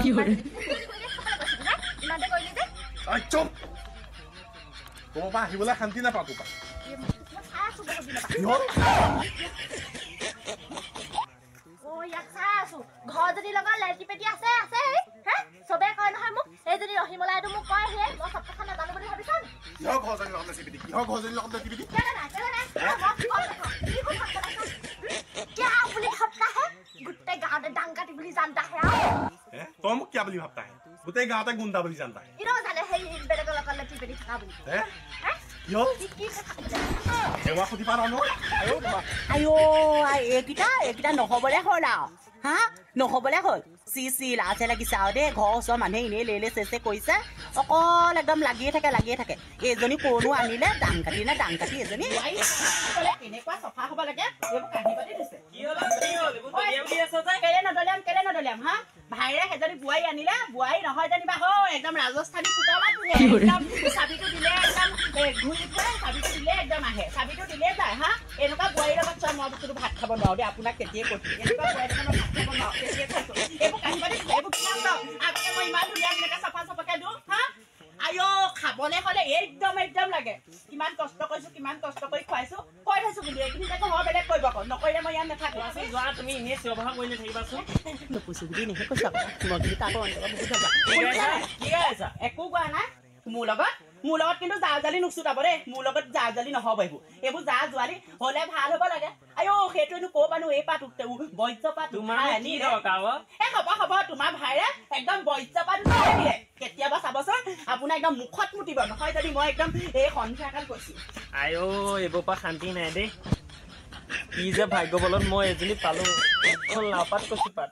কি হরে ইমানতে কইলি দে আই চুপ বাবা আহিবলে শান্তি না পাতো পা কি হল ও ইয়াক চাইছো ঘৰ যদি লগা লাইটি পেটি আছে আছে হে সবে কয় নহয় মোক এই যদি ৰহিমলাইটো মোক কয় হে মই সব কথা নাজানো বুলি ভাবিছান কিহৰ ঘৰজনী লগত লাইটি পেটি কিহৰ ঘৰজনী লগত লাইটি পেটি क्या बोली भापता है गुट्टे गांव में डांगाटी बोली जानता है हैं तुम क्या बोली भापता है गुटे गांव तक गुंडा बोली जानता है इनो जाने है बेटा को लगा लटी पेटी खा बोली हैं यो एवा खुदी पारा न आयो एकिटा নহবলে হল হা নহবলে হল সি লাছে লাগিছে আৰু দে ঘৰ ওচৰ মানুহে ইনে লেলে চেছে কৈছে অকল একদম লাগিয়ে থাকে এজনী কোনো আনিলে ডাং কাটি এজনী কলে কেনেকুৱা সফা হ'ব লাগে এইবোৰ কাঢ়ি পাতি দিছে কি হল এইবোৰ দলিয়াম দি আছে যে কেলে নদলিয়াম হা ভাইৰে হেজনী বুৱাই আনিলে বুৱাই নহয় জানিবা হ একদম ৰাজস্থানী পুতলা তুহে একদম চাবিটো দিলে একদম ঘুৰি ফুৰে চাবিটো দিলে একদম আহে চাবিটো দিলে যায় হা এনেকুৱা বুৱাই লগত চয় মই বস্তুটো ভাত খাব নোৱাৰো দে আপোনাক কেতিয়াই কৈছো এনেকুৱা বুৱাই লগত ভাত খাব নোৱাৰো কেতিয়াই কৈছো এইবোৰ কাঢ়ি পাতি এইবোৰ কিমান দ আপুনি মই ইমান ধুনীয়া ধুনীয়াকৈ চাফাকৈ দিওঁ হা আয়ো খাবলে হলে একদম লাগে কিমান কষ্ট কৰিছো কিমান কষ্ট কৰি খুৱাইছো কৈ থৈছো বুলি এইখিনি যে ঘৰ বেলেগ কৰিব আকৌ নকৰিলে মই ইয়াত নাথাকো যোৱা তুমি এনে ব্যৱহাৰ কৰি নাথাকিবাচোন নপুছো বুলি নেহে কৈছো মই কিন্তু তাকো বহুত যাবা কি আছে একো কোৱা নাই মোৰ লগত কিন্তু জালি নুচুটাব দেই মোৰ লগত জালি নহব এইবোৰ জোৱালি হলে ভাল হ'ব লাগে আয়ো সেইটোনো ক পানো এই পাত বৈদ্য পাত তোমাৰ হ'ব তোমাৰ ভাইৰে একদম বৈদ্য পাত দিয়ে কেতিয়াবা চাবচোন আপোনাৰ একদম মুখত মুতিব নহয় যদি মই একদম এই সন্ধিয়াকাল কৈছো আয়ো এইবোৰ পৰা শান্তি নাই দেই কি যে ভাগ্য বলত মই এজনী পালো লাপাত কচি পাত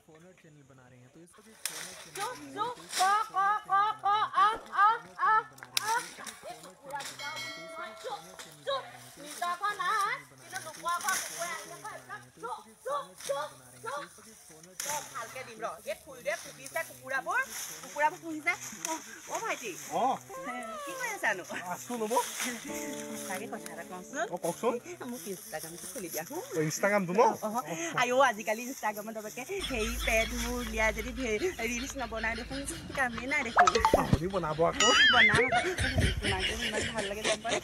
ভালকে দিম ৰে ফুল দে ফুটিছে কুকুৰাবোৰ পুহিছে অ ভাইটি কি কৰি আছানো আছো লব সঁচাকে কথা এটা কওঁচোন কওকচোন মোক ইনষ্টাগ্ৰামটো খুলি দিয়া ইনষ্টাগ্ৰামটো ন আয়ো আজিকালি ইনষ্টাগ্ৰামত তবকে সেই পেড মোৰ উলিয়াই যদি ৰিলচ নবনাই দেখোন কামেই নাই দেখোন আপুনি বনাব আকৌ বনাম তোমাক ইমান ভাল লাগে গম পাই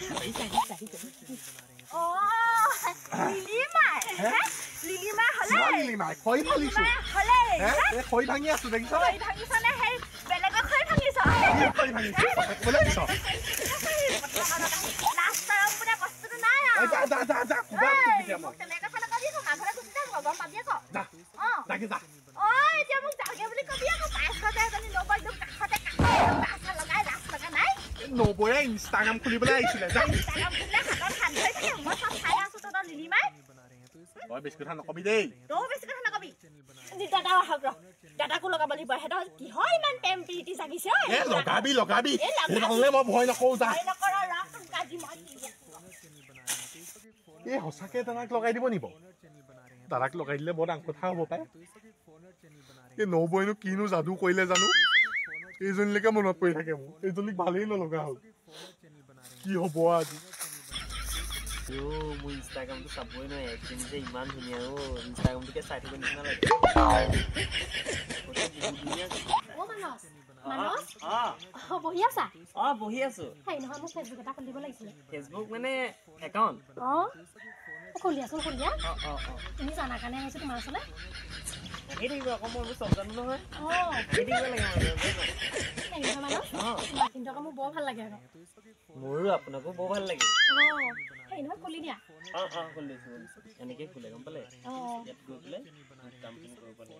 লিলিমাই হলে লিলিমাই খৈ ফালিছো হলে এ খৈ ভাঙি আছো দেখিছ খৈ ভাঙিছনে সেই বেলেগৰ খৈ ভাঙিছ খৈ ভাঙিছো বলে দিছ লাষ্টৰ পুৰা কষ্টটো নাই যা কুবা দিয়া মই তেনেকা ফালে কবি আকৌ মাঘৰে গুচি যাব গম পাবি আকৌ যা যাকে যা এতিয়া মোক যাগে বুলি কবি আকৌ 500 এজনী নবৈ দুখ কাষতে কাষতে লগাই লাষ্ট লগা নাই নবয়ে ইনষ্টাগ্ৰাম খুলিবলৈ আহিছিলে যা ইনষ্টাগ্ৰাম খুলিলে হাতত হাত ধৰি থাকে মই সব চাই আছো তই লিলিমাই তই বেছি কথা নকবি দেই তই বেছি কথা নকবি দাদা আহক ৰ দাদাকো লগাব লাগিব হেতৰ কি হয় ইমান প্ৰেম প্ৰীতি জাগিছে এ লগাবি নহলে মই ভয় নকৰো যা নকৰা ৰাখ কাজি মই এই সঁচাকে দাদাক লগাই দিব নিব দাদাক লগাই দিলে বৰ ডাঙৰ কথা হ'ব পাৰে এই নবৈনো কিনো যাদু কৰিলে জানো এইজনীলৈকে মনত পৰি থাকে মোৰ এইজনীক ভালেই নলগা হ'ল কি হ'ব আজি মোৰ ইনষ্টাগ্ৰামটো চাবই নোৱাৰে একদিন যে ইমান ধুনীয়া ইনষ্টাগ্ৰামটোকে চাই থাকিব নিচিনা লাগে বহি আছা বহি আছো নহয় মোক ফেচবুক এটা খুলিব লাগিছিলে ফেচবুক মানে একাউণ্ট খুলি আছো খুলিয়া তুমি জানা কাৰণে আহিছো তোমাৰ ওচৰলৈ আহি থাকিব আকৌ মই চব জানো নহয় আহি থাকিব লাগে কিন্তু আকৌ মোৰ বৰ ভাল লাগে আকৌ মোৰো আপোনাকো বৰ ভাল লাগে সেই নহয় খুলি দিয়া খুলিছো এনেকে খোলে গম পালে ইয়াত গৈ পেলাই কামখিনি কৰিব পাৰে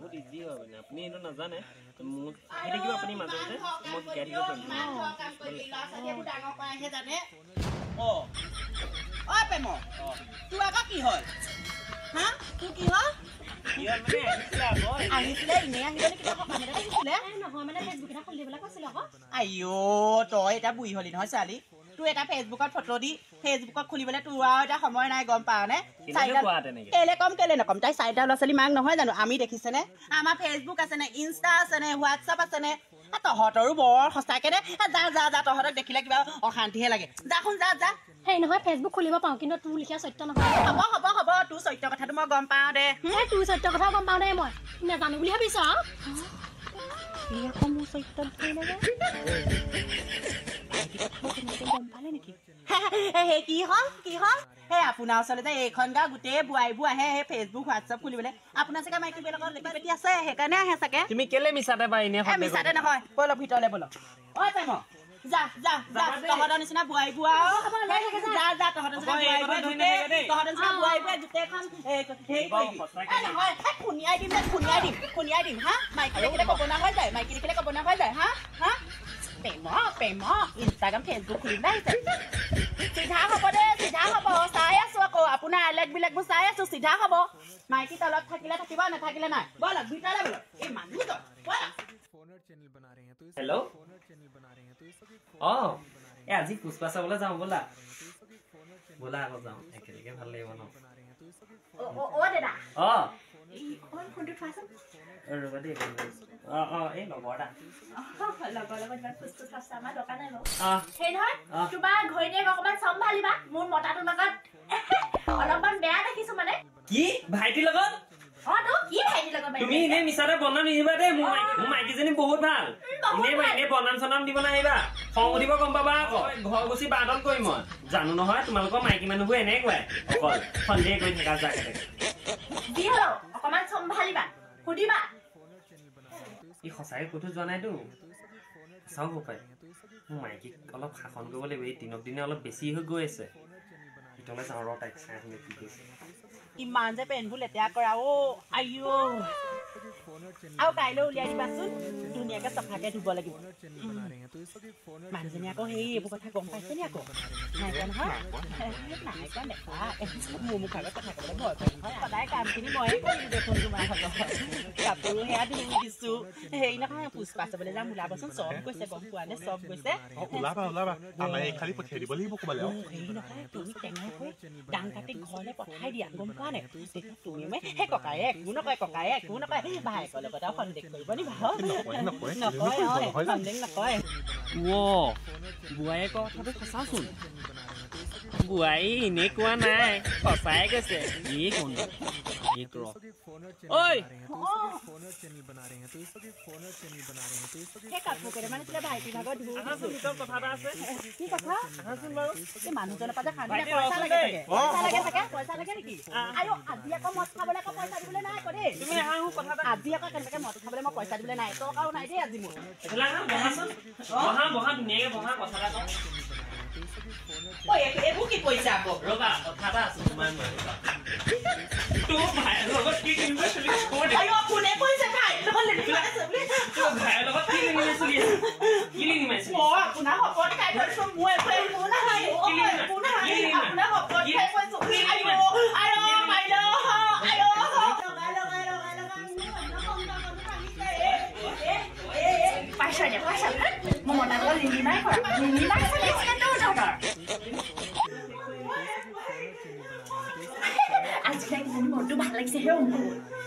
বহুত ইজি হয় মানে আপুনি এইটো নাজানে মোক আহি থাকিব আপুনি মাজে মাজে মই শিকাই দিব পাৰিম তোৰ আকৌ কি হ'ল হা তোৰ কি হ'ল আহিছিলে এনেই আহিবলৈ কিবা সকাম এটা আহিছিলে নহয় মানে ফেচবুক এটা খুলি দিবলৈ কৈছিলে আকৌ আইঅ তই এটা বুঢ়ী হলি নহয় ছোৱালী তোৰ এটা ফেচবুকত ফটো দি ফেচবুকত খুলিবলৈ তোৰ আৰু এটা সময় নাই গম পাৱ নে কেলে নকম তাই 4টা ল'ৰা ছোৱালী মাক নহয় জানো আমি দেখিছেনে আমাৰ ফেচবুক আছেনে ইনষ্টা আছেনে হোৱাটছআপ আছেনে তহঁতৰো বৰ সঁচাকে দে যা তহঁতক দেখিলে কিবা অশান্তিহে লাগে যাচোন যা সেই নহয় ফেচবুক খুলিব পাওঁ কিন্তু তোৰ লিখা সত্য নহয় হ'ব তোৰ সত্য কথাটো মই গম পাওঁ দে তোৰ সত্য কথা গম পাওঁ দে মই নাজানো বুলি ভাবিছ এই আকৌ মোৰ চৰিত্ৰত ভয় লাগে গম পালে নেকি কি হ'ল সেই আপোনাৰ ওচৰতে এইখন গাঁও গোটেই বোৱাৰীবোৰ আহে সেই ফেচবুক হোৱাটছআপ খুলিবলৈ আপোনাৰ চাগে মাইকী বেলেগত লেখি পেটি আছে সেইকাৰণে আহে চাগে তুমি কেলে মিছাতে বা এনে মিছাতে নহয় ব'লক ভিতৰলৈ ব'লক ঐ প্ৰেম যা যা যা তহঁতৰ নিচিনা বোৱাৰীবোৰ যা যা তহঁতৰ নিচিনা বোৱাৰীবোৰে গোটেইখন হেৰি কৰিবি নহয় খুনিয়াই দিম হা মাইকী দেখিলে ক'ব না হৈ যায় হা প্ৰেম ইনষ্টাগ্ৰাম ফেচবুক খুলিম আহিছে চিধা হ'ব দে চিধা হ'ব চাই আছো আকৌ আপোনাৰ আইলেটবিলাকবোৰ চাই আছো চিধা হ'ব মাইকী তলত থাকিলে থাকিব নাথাকিলে নাই ব'লক ভিতৰলৈ ব'লক এই মানুহটো হেল্ল' আজি পুষ্পা চাবলৈ যাওঁ ব'লা আকৌ যাওঁ একেলগে ভাল লাগিব ন দাদা ফোনটো থোৱাচোন ৰ'বা দেই এই লগৰ এটা আমাৰ দৰকাৰ নাই সেই নহয় তোমাৰ ঘৈণীয়েক অকমান চম্ভালিবা মোৰ মতাটোৰ লগত অলপমান বেয়া দেখিছো মানে কি ভাইটিৰ লগত তুমি এনেই মিছাতে বনাম নিদিবা দেই মোৰ মাইকীজনী বহুত ভাল এনেই বনাম চনাম দিব নাহিবা খং উঠিব গম পাবা আকৌ ঘৰ গুচি বাদন কৰিম মই জানো নহয় তোমালোকৰ মাইকী মানুহবোৰ এনেকুৱাই অকল সন্দেহ কৰি থকা যাকে যি হলেও অকমান চম্ভালিবা সুধিবা ই সঁচাকে ক'তো যোৱা নাইতো চাও হ'ব পাৰে মোৰ মাইকীক অলপ শাসন কৰিব লাগিব এই দিনক দিনে অলপ বেছি হৈ গৈ আছে ভিতৰলৈ যাওঁ ৰ তাইক চাই শুনি কি কৈছে ইমান যে পেনবোৰ লেতেৰা কৰা আইঅ আৰু কাইলৈ উলিয়াই দিবাচোন ধুনীয়াকে চফাকে ধুব লাগিব মানুহজনী আকৌ সেই এইবোৰ কথা গম পাইছে নি আকৌ নাই কোৱা নহয় নাই কোৱা দেখা মোৰ মুখ আগত কথা ক'বলৈ ভয় পাই নহয় সদায় কামখিনি ময়ে কৰিম দেখোন তোমাৰ ভাগৰ কাপোৰো সেয়া ধুই দিছো হেৰি নহয় পুষ্পা চাবলৈ যাম ওলাবচোন চব গৈছে গম পোৱা নে চব গৈছে ওলাবা আমাৰ এই খালি পঠিয়াই দিব লাগিব ক'বালে হেৰি নহয় তুমি টেঙাই কৈ ডাং কাটি ঘৰলৈ পঠাই দিয়া গম পোৱা নে তুমি সেই ককায়ে একো নকয় ভায়েকৰ লগত আৰু সন্দেহ কৰিব নি বাৰু নকয় সন্দেহ নকয় বোৱাৰীয়ে কোৱা কথাটো সঁচাচোন বোৱাৰী এনেই কোৱা নাই সঁচাই কৈছে এই কোন ঐ সেই কাপোৰ কেইটামান আছিলে ভাইটি ভাগৰ কথা এটা আছে কি কথা বাৰু এই মানুহজনৰ পৰা যে খান্দি পইচা লাগে নেকি আৰু আজি আকৌ মদ খাবলৈ আকৌ পইচা দিবলৈ নাই আকৌ দেই আজি আকৌ কেনেবাকে মদ খাবলৈ মই পইচা দিবলৈ নাই টকাও নাই দেই আজি মোৰ এইবোৰ কি পইচা আকৌ ৰবা কথা এটা আছে তোমাৰ কোনে কৈছে ভাই আপোনাৰ শপত খাই কৈছো মই আজিকালি মনটো ভাল লাগিছে হে